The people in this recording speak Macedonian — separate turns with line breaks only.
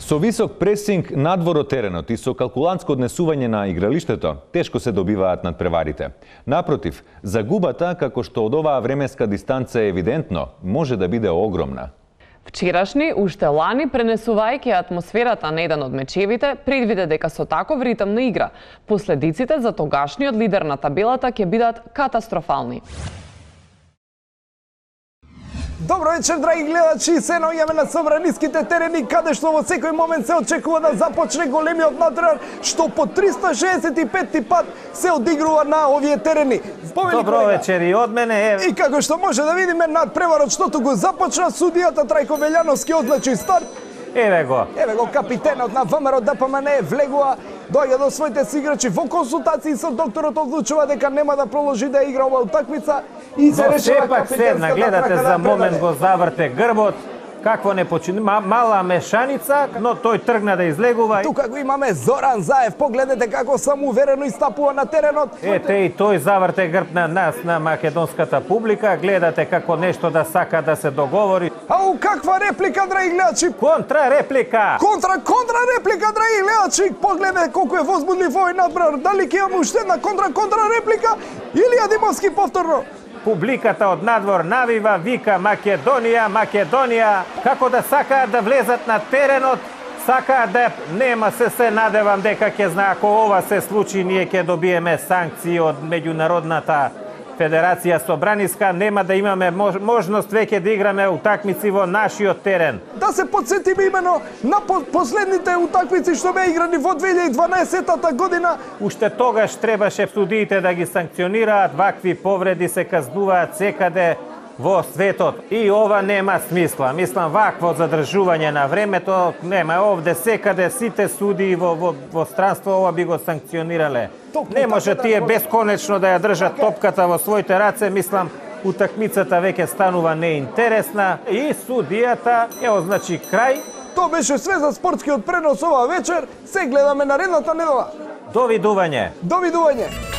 Со висок пресинг надвор од теренот и со калкулантско однесување на игралиштето, тешко се добиваат надпреварите. Напротив, загубата, како што од оваа временска дистанца е евидентно, може да биде огромна.
Вчерашни, уште лани, пренесувајќи атмосферата на еден од мечевите, предвиде дека со таков ритм на игра, последиците за тогашниот лидер на табелата ќе бидат катастрофални.
Добро вечер, драги гледачи, се наоѓаме на собраниските терени, каде што во секој момент се очекува да започне големиот натпревар, што по 365 пат се одигрува на овие терени.
Добро вечер и од мене.
И како што може да видиме, надпреварот штото го започна, судијата Трајко Велјановски означи старт.
Еве го
Капитенот на ВМРО ДПМН влегува, доаѓа до своите си играчи во консултации со докторот, одлучува дека нема да продолжи да игра оваа утакмица и се решава
сепак седна, гледате за момент го заврте грбот. Какво не почини, мала мешаница, но тој тргна да излегува.
Тука го имаме Зоран Заев, погледнете како самоуверено истапува на теренот.
Ете и тој заврте грб на нас, на македонската публика, гледате како нешто да сака да се договори.
Ау, каква реплика, драги гледачи!
Контра реплика!
Контра реплика, драги гледачи! Погледнете колку е возбудлив овој надпревар. Дали ќе имаме уште една контра реплика или Димовски повторно?
Публиката од надвор навива, вика Македонија, Македонија, како да сакаат да влезат на теренот, сакаат да нема се надевам дека ќе знае, ако ова се случи, ние ќе добиеме санкции од Меѓународната Федерација Собраниска, нема да имаме можност веќе да играме утакмици во нашиот терен.
Да се подсетиме имено на последните утакмици што беа играни во 2012 година.
Уште тогаш требаше судиите да ги санкционираат, вакви повреди се казнуваат секаде во светот. И ова нема смисла. Мислам, вакво задржување на времето нема. Овде секаде сите судии во странство ова би го санкционирале. Не може тие бесконечно да ја држат топката во своите раце. Мислам, утакмицата веќе станува неинтересна и судијата е означи крај.
Тоа беше све за спортскиот пренос ова вечер. Се гледаме наредната недела.
Довидување.
Довидување.